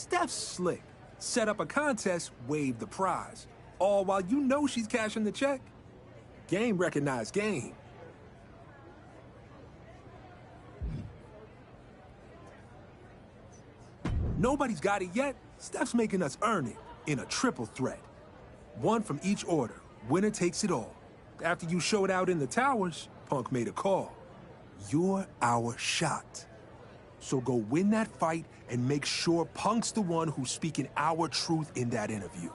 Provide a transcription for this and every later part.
Steph's slick. Set up a contest, wave the prize. All while you know she's cashing the check. Game recognized game. Nobody's got it yet. Steph's making us earn it in a triple threat. One from each order. Winner takes it all. After you showed out in the towers, Punk made a call. You're our shot. So go win that fight and make sure Punk's the one who's speaking our truth in that interview.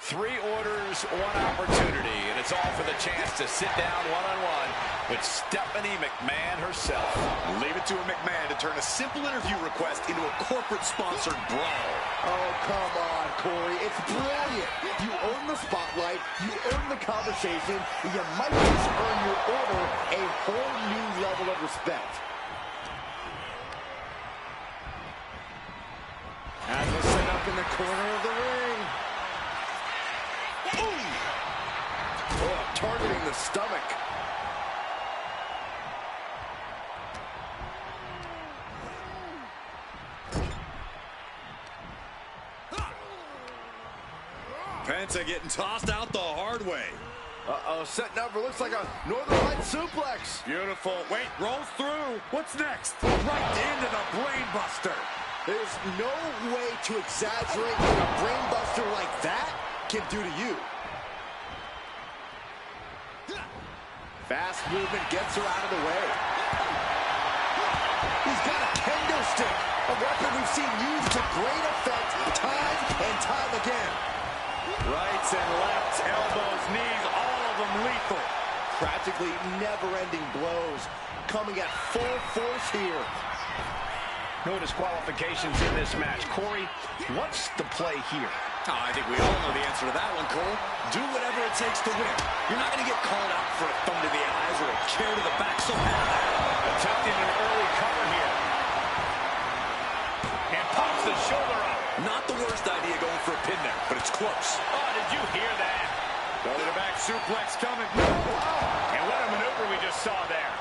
Three orders, one opportunity, and it's all for the chance to sit down one-on-one with Stephanie McMahon herself. Leave it to a McMahon to turn a simple interview request into a corporate-sponsored brawl. Oh, come on, Corey. It's brilliant. You earn the spotlight, you earn the conversation, and you might just earn your order a whole new level of respect. As a set up in the corner of the ring. Oh, targeting the stomach. Penta getting tossed out the hard way. Uh-oh, setting up for looks like a Northern Light suplex. Beautiful. Wait, rolls through. What's next? Right into the brain buster. There's no way to exaggerate what a brain buster like that can do to you. Fast movement gets her out of the way. He's got a kendo stick, a weapon we've seen used to great effect time and time again. Rights and lefts, elbows, knees, all of them lethal. Practically never-ending blows coming at full force here. No disqualifications in this match. Corey, what's the play here? Oh, I think we all know the answer to that one, Cole. Do whatever it takes to win. You're not going to get called out for a thumb to the eyes or a chair to the back, so attempting an early cover here. And pops the shoulder up. Not the worst idea going for a pin there, but it's close. Oh, did you hear that? Belly to back suplex coming. And what a maneuver we just saw there.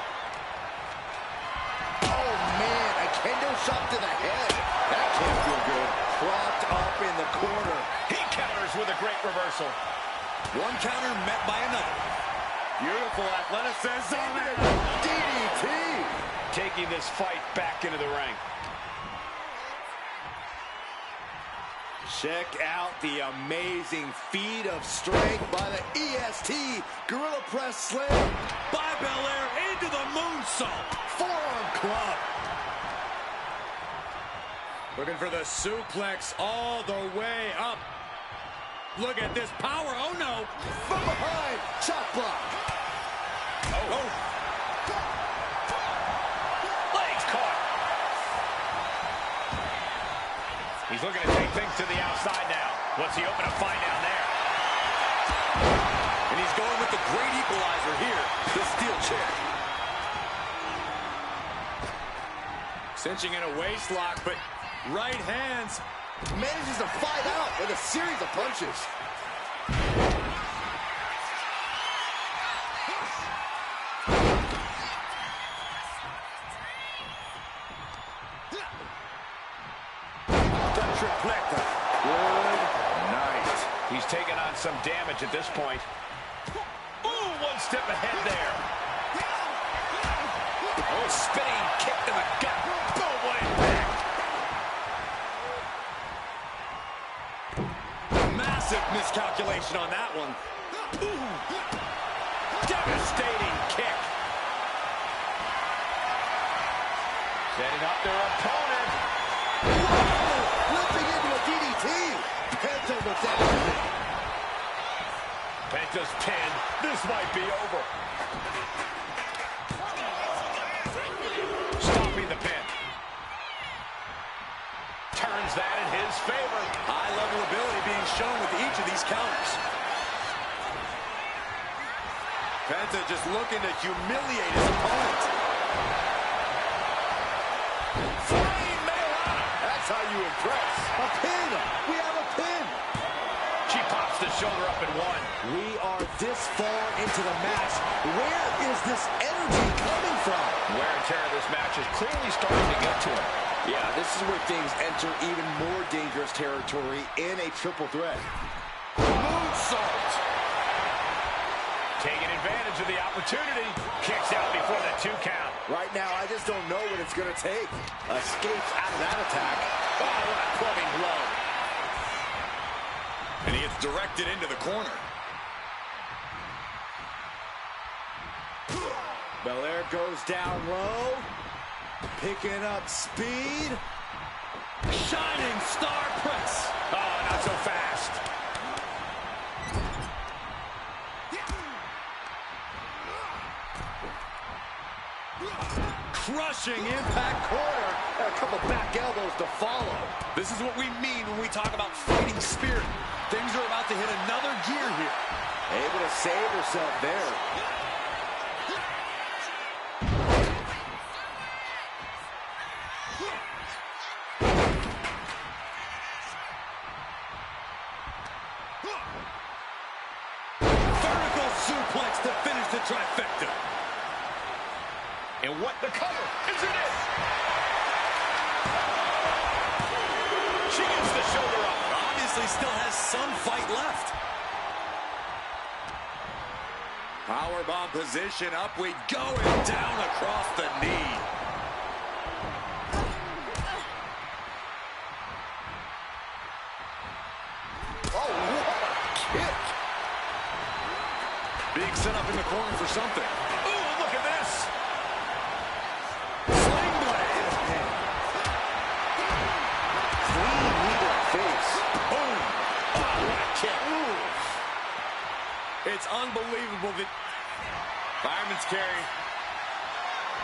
Oh, man, a kendo shot to the head. That can't feel good. Propped up in the corner. He counters with a great reversal. One counter met by another. Beautiful athleticism. DDT. Taking this fight back into the ring. Check out the amazing feat of strength by the EST. Gorilla Press Slam. By Belair into the moonsault. Forearm club. Looking for the suplex all the way up. Look at this power. Oh, no. From behind. Chop block. Oh. Legs caught. He's looking to take things to the outside now. What's he open to find down there? And he's going with the great equalizer here. The steel chair. Cinching in a waist lock, but right hands. Manages to fight out with a series of punches. Good night. He's taking on some damage at this point. Ooh, one step ahead there. Oh, spinning kick to the gut. Boom, what impact. Massive miscalculation on that one. Ooh. Devastating kick. Setting up their opponent. Flipping into a DDT. Penta looks at it. Penta's pinned. This might be over. Stopping the pin. turns that in his favor. High-level ability being shown with each of these counters. Penta just looking to humiliate his opponent. Flame Mailana. That's how you impress. A pin. We have a pin. She pops the shoulder up and one. We are this far into the match. Where is this energy coming from? Wear and tear of this match is clearly starting to get to him. Yeah, this is where things enter even more dangerous territory in a triple threat. Moonsault. Taking advantage of the opportunity. Kicks out before the 2 count. Right now, I just don't know what it's going to take. Escapes out of that attack. Oh, what a clubbing blow. And he gets directed into the corner. Belair goes down low. Picking up speed. Shining star press. Oh, not so fast. Crushing impact corner. And a couple back elbows to follow. This is what we mean when we talk about fighting spirit. Things are about to hit another gear here. Able to save herself there. Vertical suplex to finish the trifecta. And what the cover? Is it it? She gets the shoulder up. Obviously still has some fight left. Powerbomb position, up we go, and down across the knee. Oh, what a kick. Being set up in the corner for something. Ooh, look at this. Sling blade. Clean knee to the face. Boom. Oh, what a kick. It's unbelievable that Fireman's carry.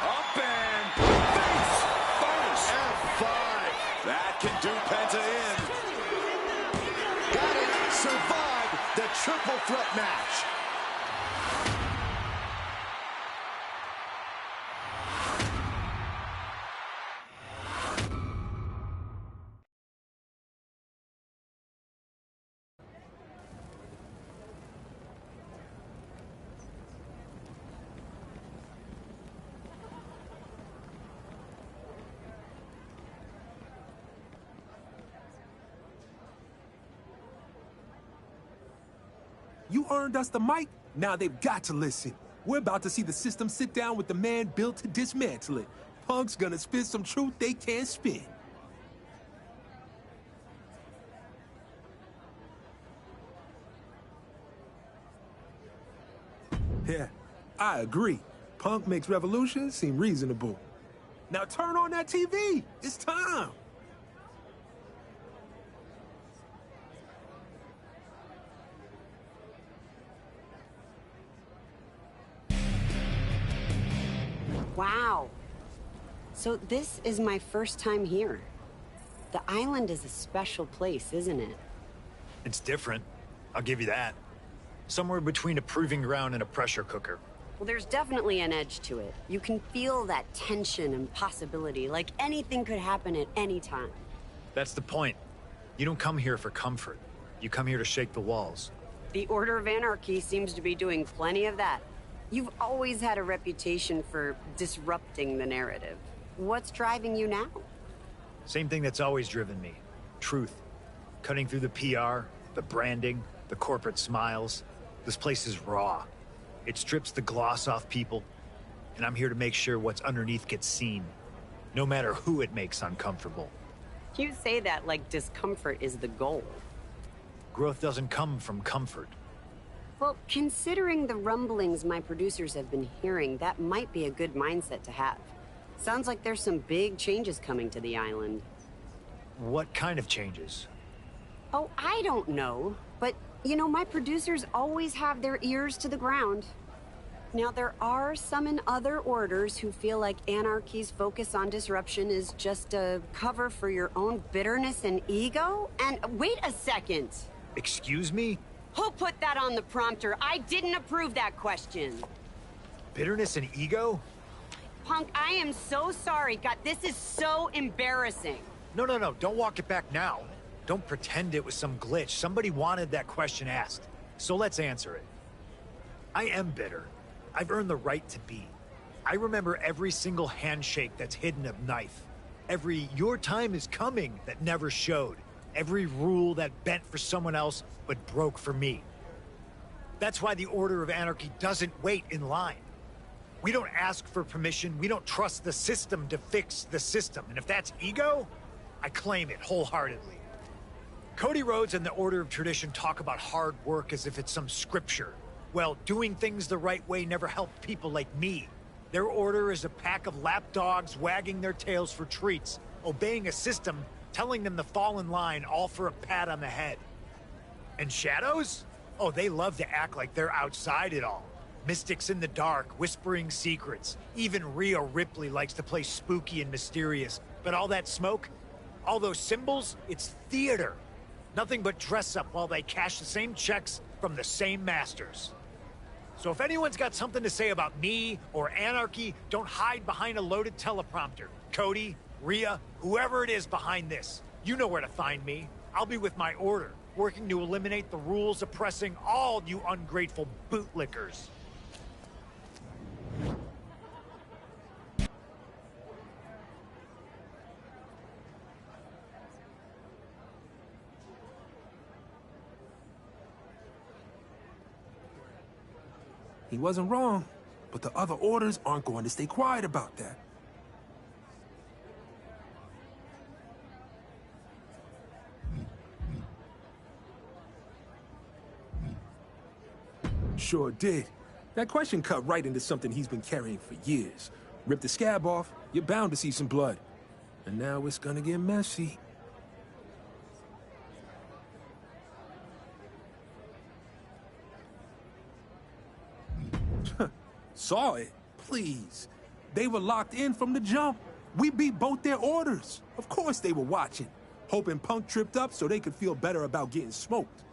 Up and face first. F5. That can do Penta in. Got it. Survived the triple threat match. You earned us the mic, now they've got to listen. We're about to see the system sit down with the man built to dismantle it. Punk's gonna spit some truth they can't spin. Yeah, I agree. Punk makes Revolution seem reasonable. Now turn on that TV. It's time. Wow. So this is my first time here. The island is a special place, isn't it? It's different. I'll give you that. Somewhere between a proving ground and a pressure cooker. Well, there's definitely an edge to it. You can feel that tension and possibility, like anything could happen at any time. That's the point. You don't come here for comfort. You come here to shake the walls. The Order of Anarchy seems to be doing plenty of that. You've always had a reputation for disrupting the narrative. What's driving you now? Same thing that's always driven me. Truth. Cutting through the PR, the branding, the corporate smiles. This place is raw. It strips the gloss off people, and I'm here to make sure what's underneath gets seen, no matter who it makes uncomfortable. You say that like discomfort is the goal. Growth doesn't come from comfort. Well, considering the rumblings my producers have been hearing, that might be a good mindset to have. Sounds like there's some big changes coming to the island. What kind of changes? Oh, I don't know. But, you know, my producers always have their ears to the ground. Now, there are some in other orders who feel like Anarchy's focus on disruption is just a cover for your own bitterness and ego. And wait a second. Excuse me? Who put that on the prompter? I didn't approve that question. Bitterness and ego? Punk, I am so sorry. God, this is so embarrassing. No, don't walk it back now. Don't pretend it was some glitch. Somebody wanted that question asked. So let's answer it. I am bitter. I've earned the right to be. I remember every single handshake that's hidden a knife. Every "your time is coming" that never showed. Every rule that bent for someone else but broke for me. That's why the Order of Anarchy doesn't wait in line. We don't ask for permission. We don't trust the system to fix the system. And if that's ego, I claim it wholeheartedly. Cody Rhodes and the Order of Tradition talk about hard work as if it's some scripture. Well, doing things the right way never helped people like me. Their order is a pack of lapdogs wagging their tails for treats, obeying a system telling them to fall in line, all for a pat on the head. And Shadows? Oh, they love to act like they're outside it all. Mystics in the dark, whispering secrets. Even Rhea Ripley likes to play spooky and mysterious. But all that smoke, all those symbols, it's theater. Nothing but dress up while they cash the same checks from the same masters. So if anyone's got something to say about me or Anarchy, don't hide behind a loaded teleprompter. Cody, Rhea, whoever it is behind this, you know where to find me. I'll be with my order, working to eliminate the rules oppressing all you ungrateful bootlickers. He wasn't wrong, but the other orders aren't going to stay quiet about that. Sure did. That question cut right into something he's been carrying for years. Rip the scab off, you're bound to see some blood. And now it's gonna get messy. Saw it? Please. They were locked in from the jump. We beat both their orders. Of course they were watching, hoping Punk tripped up so they could feel better about getting smoked.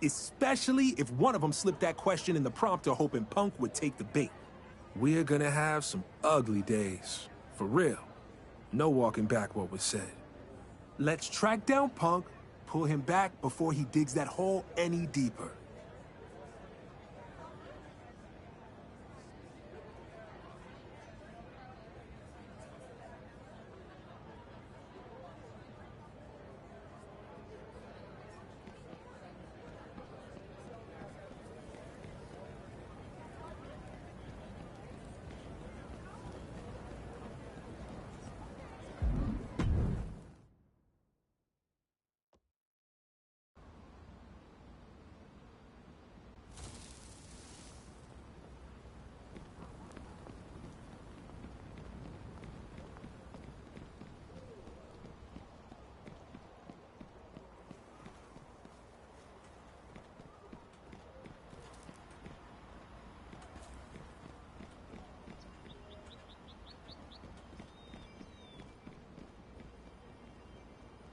Especially if one of them slipped that question in the prompter hoping Punk would take the bait. We're gonna have some ugly days. For real. No walking back what was said. Let's track down Punk, pull him back before he digs that hole any deeper.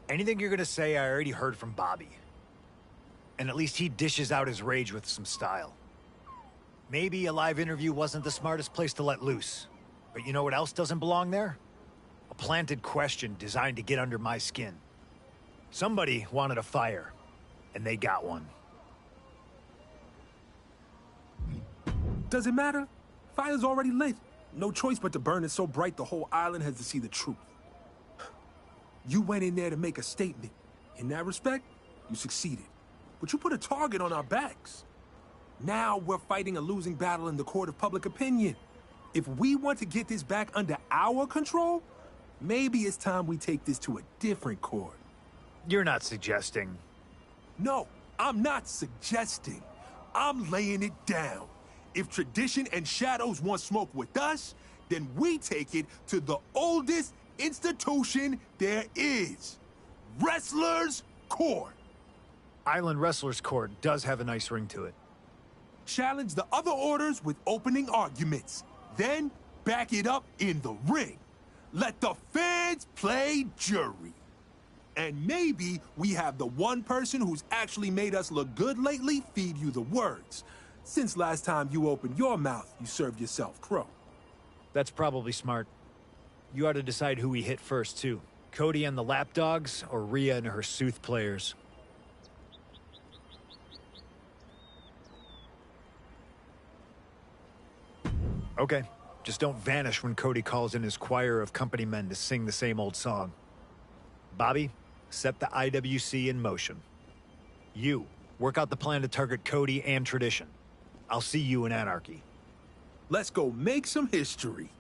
Anything you're gonna say, I already heard from Bobby. And at least he dishes out his rage with some style. Maybe a live interview wasn't the smartest place to let loose. But you know what else doesn't belong there? A planted question designed to get under my skin. Somebody wanted a fire, and they got one. Does it matter? Fire's already lit. No choice but to burn it so bright the whole island has to see the truth. You went in there to make a statement. In that respect, you succeeded. But you put a target on our backs. Now we're fighting a losing battle in the court of public opinion. If we want to get this back under our control, maybe it's time we take this to a different court. You're not suggesting... No, I'm not suggesting. I'm laying it down. If Tradition and Shadows want smoke with us, then we take it to the oldest institution there is. Wrestlers' Court. Island Wrestlers' Court does have a nice ring to it. Challenge the other orders with opening arguments. Then back it up in the ring. Let the fans play jury. And maybe we have the one person who's actually made us look good lately feed you the words. Since last time you opened your mouth, you served yourself crow. That's probably smart. You ought to decide who we hit first, too. Cody and the lapdogs, or Rhea and her sooth players? Okay, just don't vanish when Cody calls in his choir of company men to sing the same old song. Bobby, set the IWC in motion. You, work out the plan to target Cody and Tradition. I'll see you in Anarchy. Let's go make some history.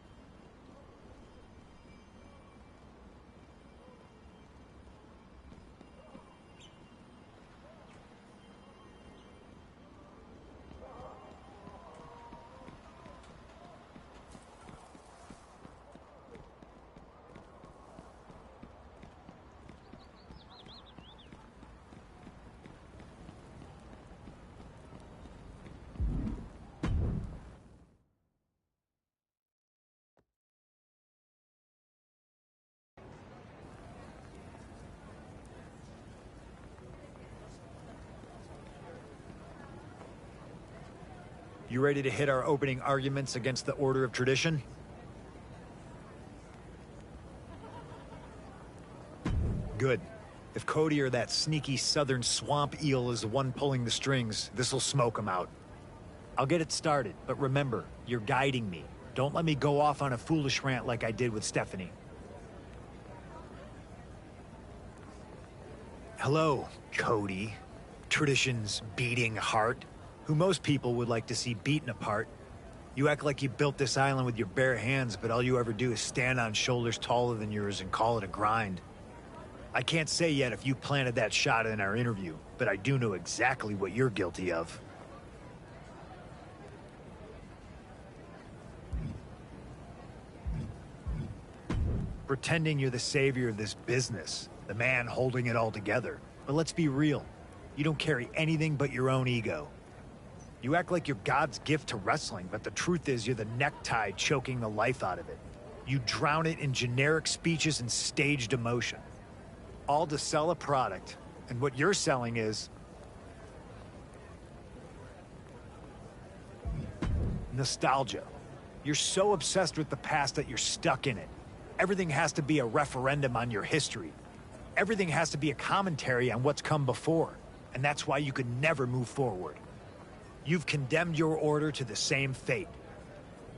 You ready to hit our opening arguments against the Order of Tradition? Good. If Cody or that sneaky southern swamp eel is the one pulling the strings, this'll smoke him out. I'll get it started, but remember, you're guiding me. Don't let me go off on a foolish rant like I did with Stephanie. Hello, Cody. Tradition's beating heart, who most people would like to see beaten apart. You act like you built this island with your bare hands, but all you ever do is stand on shoulders taller than yours and call it a grind. I can't say yet if you planted that shot in our interview, but I do know exactly what you're guilty of. Pretending you're the savior of this business, the man holding it all together. But let's be real, you don't carry anything but your own ego. You act like you're God's gift to wrestling, but the truth is you're the necktie choking the life out of it. You drown it in generic speeches and staged emotion. All to sell a product, and what you're selling is nostalgia. You're so obsessed with the past that you're stuck in it. Everything has to be a referendum on your history. Everything has to be a commentary on what's come before, and that's why you could never move forward. You've condemned your order to the same fate.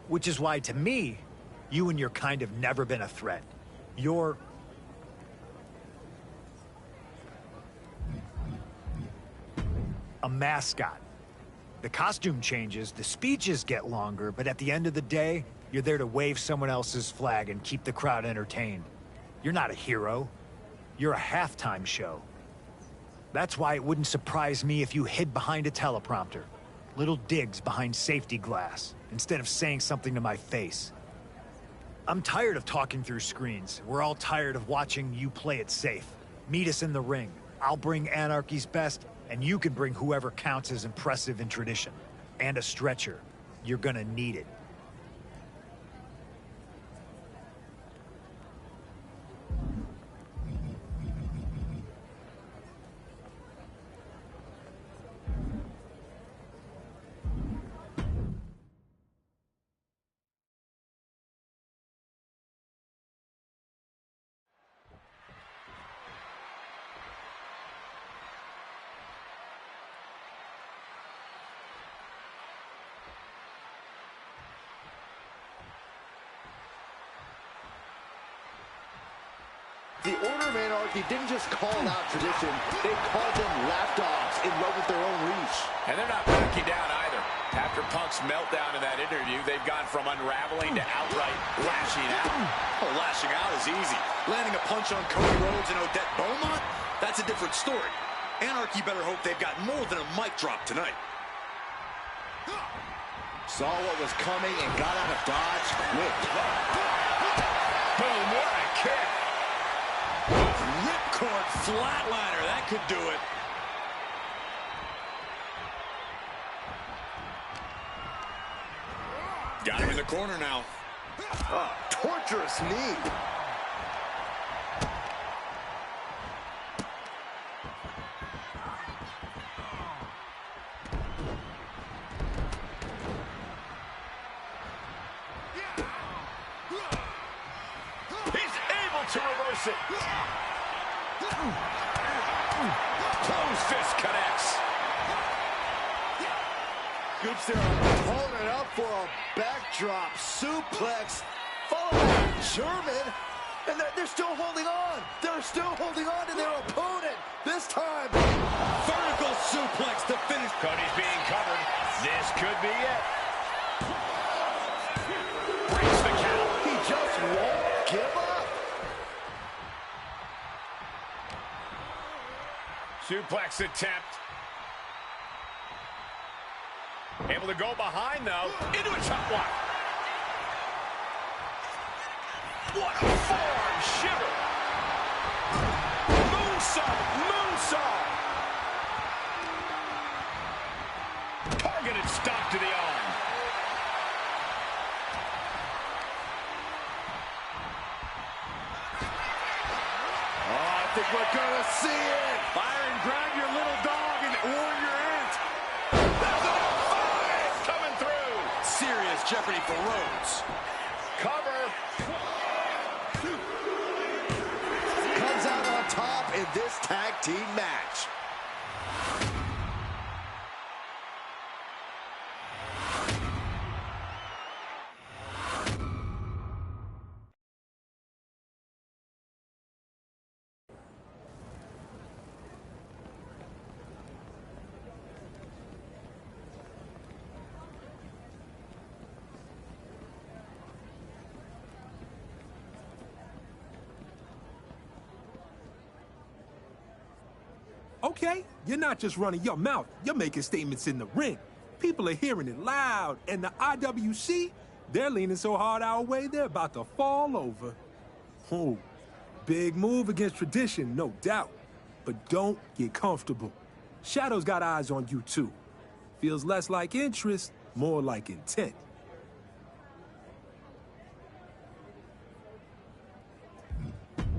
Which is why, to me, you and your kind have never been a threat. You're a mascot. The costume changes, the speeches get longer, but at the end of the day, you're there to wave someone else's flag and keep the crowd entertained. You're not a hero. You're a halftime show. That's why it wouldn't surprise me if you hid behind a teleprompter. Little digs behind safety glass, instead of saying something to my face. I'm tired of talking through screens. We're all tired of watching you play it safe. Meet us in the ring. I'll bring Anarchy's best, and you can bring whoever counts as impressive in Tradition. And a stretcher. You're gonna need it. The Order of Anarchy didn't just call out Tradition, they called them lapdogs in love with their own reach. And they're not backing down either. After Punk's meltdown in that interview, they've gone from unraveling to outright lashing out. Oh, lashing out is easy. Landing a punch on Cody Rhodes and Odette Beaumont? That's a different story. Anarchy better hope they've got more than a mic drop tonight. Saw what was coming and got out of dodge quick. Boom, what a kick. Ripcord flatliner, that could do it. corner now. Oh, torturous knee. He's able to reverse it. Closed fist connects. Scoops their opponent up for a backdrop suplex. Follow that German. And they're still holding on. They're still holding on to their opponent. This time, Vertical suplex to finish. Cody's being covered. This could be it. Breaks the count. he just won't give up. Suplex attempt. Able to go behind, though. Into a chop block. What a forearm shiver. Moonsault. Moonsault. Targeted stop to the arm. Oh, I think we're going to see it. Byron, grab your little dog and Warrior Ant. Coming through. Serious jeopardy for Rhodes. Cover. Comes out on top in this tag team match. Okay, you're not just running your mouth, you're making statements in the ring. People are hearing it loud, and the IWC, they're leaning so hard our way, they're about to fall over. Oh, big move against tradition, no doubt. But don't get comfortable. Shadow's got eyes on you, too. Feels less like interest, more like intent.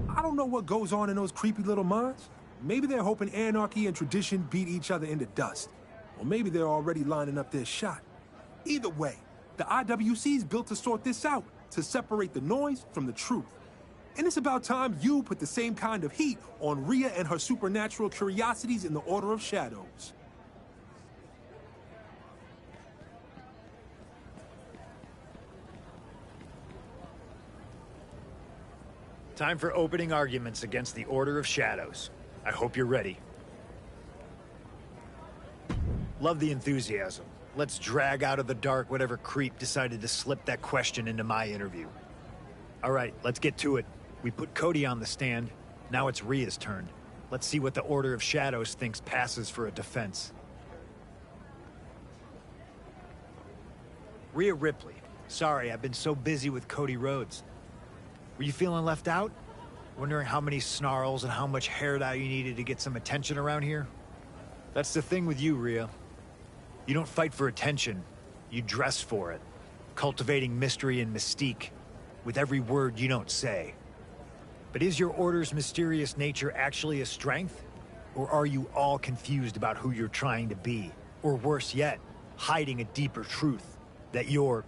I don't know what goes on in those creepy little minds. Maybe they're hoping anarchy and tradition beat each other into dust. Or maybe they're already lining up their shot. Either way, the IWC's built to sort this out, to separate the noise from the truth. And it's about time you put the same kind of heat on Rhea and her supernatural curiosities in the Order of Shadows. Time for opening arguments against the Order of Shadows. I hope you're ready. Love the enthusiasm. Let's drag out of the dark whatever creep decided to slip that question into my interview. All right, let's get to it. We put Cody on the stand. Now it's Rhea's turn. Let's see what the Order of Shadows thinks passes for a defense. Rhea Ripley. Sorry, I've been so busy with Cody Rhodes. Were you feeling left out? Wondering how many snarls and how much hair dye you needed to get some attention around here? That's the thing with you, Rhea. You don't fight for attention. You dress for it. Cultivating mystery and mystique with every word you don't say. But is your Order's mysterious nature actually a strength? Or are you all confused about who you're trying to be? Or worse yet, hiding a deeper truth that you're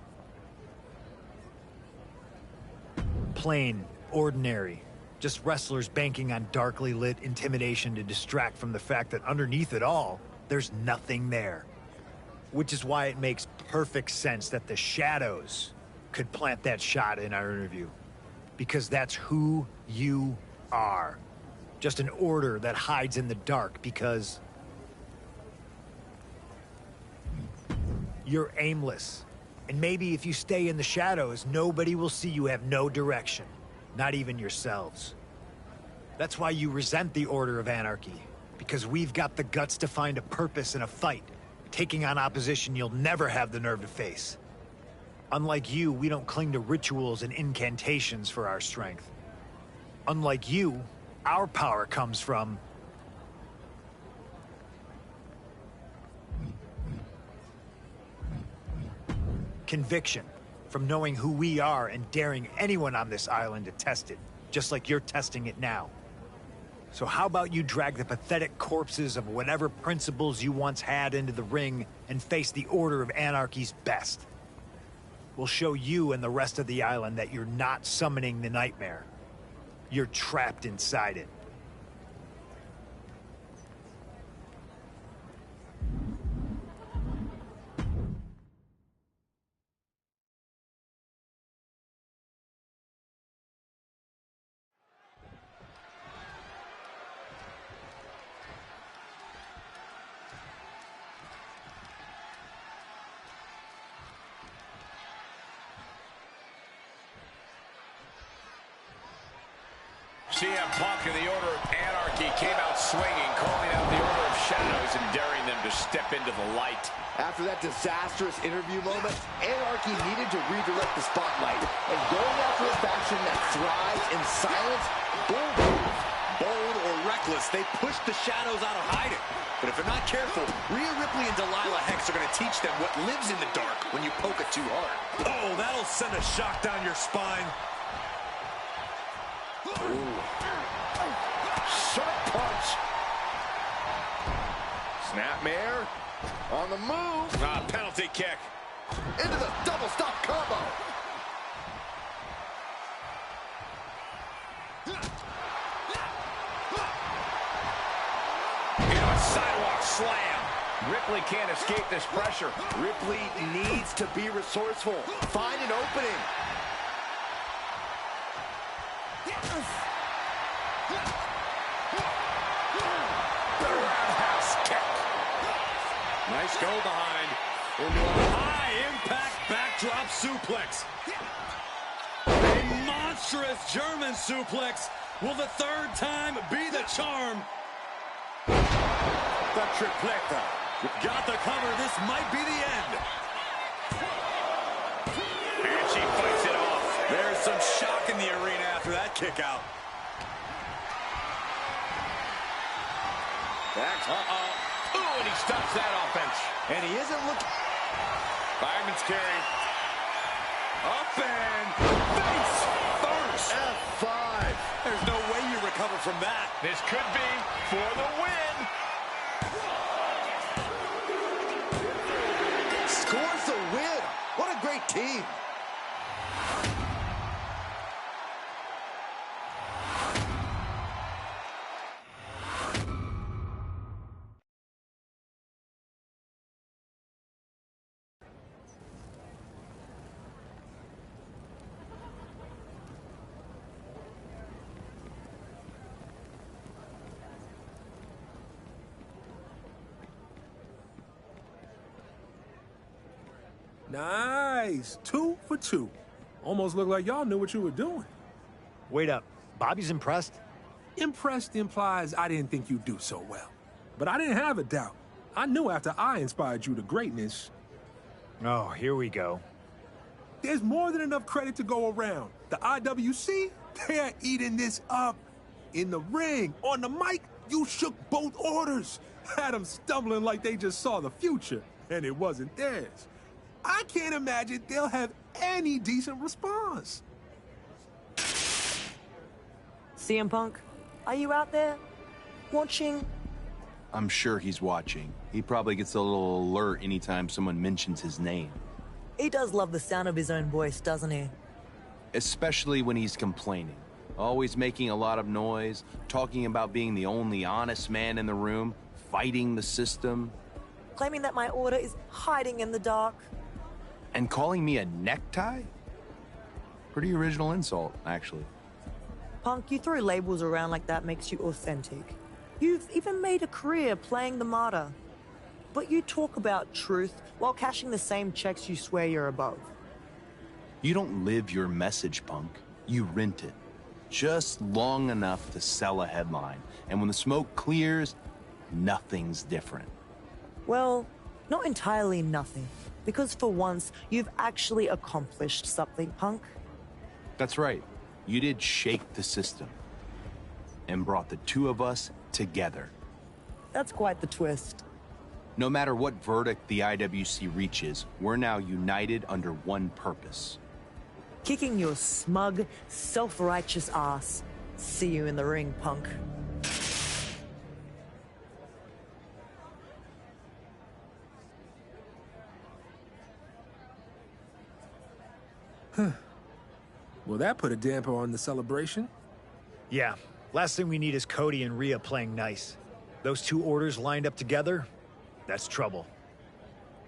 plain, ordinary, just wrestlers banking on darkly lit intimidation to distract from the fact that underneath it all, there's nothing there. Which is why it makes perfect sense that the Shadows could plant that shot in our interview. Because that's who you are. Just an order that hides in the dark because you're aimless. And maybe if you stay in the shadows, nobody will see you have no direction. Not even yourselves. That's why you resent the Order of Anarchy. Because we've got the guts to find a purpose in a fight. Taking on opposition you'll never have the nerve to face. Unlike you, we don't cling to rituals and incantations for our strength. Unlike you, our power comes from conviction. from knowing who we are and daring anyone on this island to test it, just like you're testing it now. So how about you drag the pathetic corpses of whatever principles you once had into the ring and face the Order of Anarchy's best? We'll show you and the rest of the island that you're not summoning the nightmare. You're trapped inside it. CM Punk and the Order of Anarchy came out swinging, calling out the Order of Shadows and daring them to step into the light. After that disastrous interview moment, Anarchy needed to redirect the spotlight. And going after a faction that thrives in silence, bold move. Bold or reckless, they push the Shadows out of hiding. But if they're not careful, Rhea Ripley and Delilah Hex are going to teach them what lives in the dark when you poke it too hard. Oh, that'll send a shock down your spine. Sharp punch. Snapmare on the move. Penalty kick. Into the double stop combo. Into a sidewalk slam. Ripley can't escape this pressure. Ripley needs to be resourceful. Find an opening. Roundhouse kick. Nice go behind. Into a high-impact backdrop suplex. A monstrous German suplex. Will the third time be the charm? The tripleta. Got the cover. This might be the end. And she fights it off. There's some shock in the arena after that kick out. Uh-oh. Ooh, and he stops that offense. And he isn't looking. Fireman's carry. Up and face first. F5. There's no way you recover from that. This could be for the win. Scores the win. What a great team. Nice. 2 for 2. Almost looked like y'all knew what you were doing. Wait up. Bobby's impressed? Impressed implies I didn't think you'd do so well. But I didn't have a doubt. I knew after I inspired you to greatness. Oh, here we go. There's more than enough credit to go around. The IWC, they're eating this up. In the ring, on the mic, you shook both orders. Had them stumbling like they just saw the future, and it wasn't theirs. I can't imagine they'll have any decent response. CM Punk, are you out there? Watching? I'm sure he's watching. He probably gets a little alert anytime someone mentions his name. He does love the sound of his own voice, doesn't he? Especially when he's complaining. Always making a lot of noise, talking about being the only honest man in the room, fighting the system. Claiming that my order is hiding in the dark. And calling me a necktie? Pretty original insult, actually. Punk, you throw labels around like that makes you authentic. You've even made a career playing the martyr. But you talk about truth while cashing the same checks you swear you're above. You don't live your message, Punk. You rent it. Just long enough to sell a headline. And when the smoke clears, nothing's different. Well, not entirely nothing. Because for once, you've actually accomplished something, Punk. That's right. You did shake the system. And brought the two of us together. That's quite the twist. No matter what verdict the IWC reaches, we're now united under one purpose. Kicking your smug, self-righteous ass. See you in the ring, punk. Well, that put a damper on the celebration. Yeah, last thing we need is Cody and Rhea playing nice. Those two orders lined up together, that's trouble.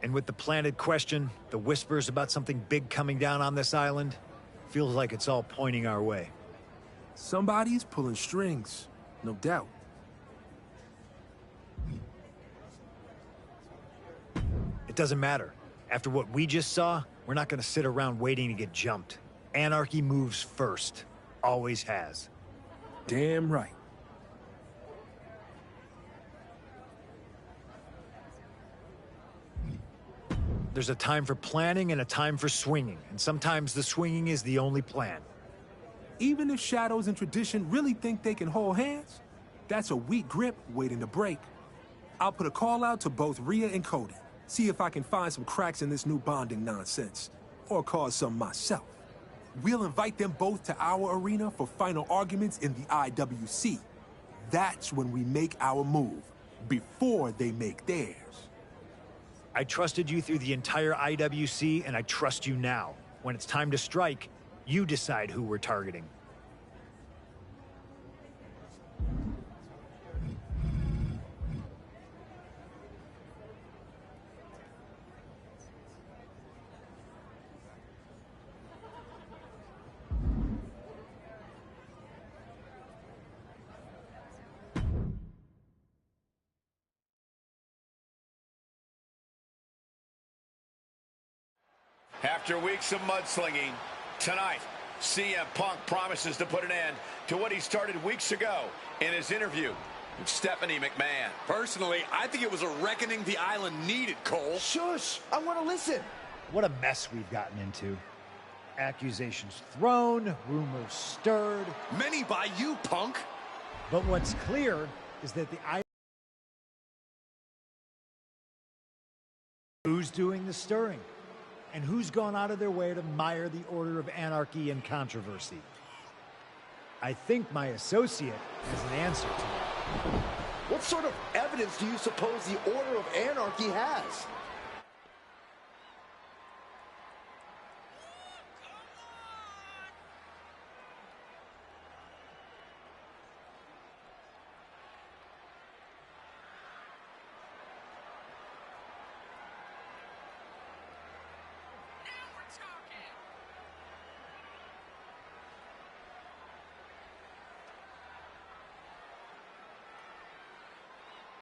And with the planted question, the whispers about something big coming down on this island, feels like it's all pointing our way. Somebody's pulling strings, no doubt. It doesn't matter. After what we just saw, we're not gonna sit around waiting to get jumped. Anarchy moves first. Always has. Damn right. There's a time for planning and a time for swinging, and sometimes the swinging is the only plan. Even if Shadows and Tradition really think they can hold hands, that's a weak grip waiting to break. I'll put a call out to both Rhea and Cody, see if I can find some cracks in this new bonding nonsense, or cause some myself. We'll invite them both to our arena for final arguments in the IWC. That's when we make our move, before they make theirs. I trusted you through the entire IWC, and I trust you now. When it's time to strike, you decide who we're targeting. After weeks of mudslinging, tonight, CM Punk promises to put an end to what he started weeks ago in his interview with Stephanie McMahon. Personally, I think it was a reckoning the island needed, Cole. Shush! I want to listen. What a mess we've gotten into. Accusations thrown, rumors stirred. Many by you, Punk. But what's clear is that who's doing the stirring? And who's gone out of their way to mire the order of anarchy and controversy? I think my associate has an answer to that. What sort of evidence do you suppose the Order of Anarchy has?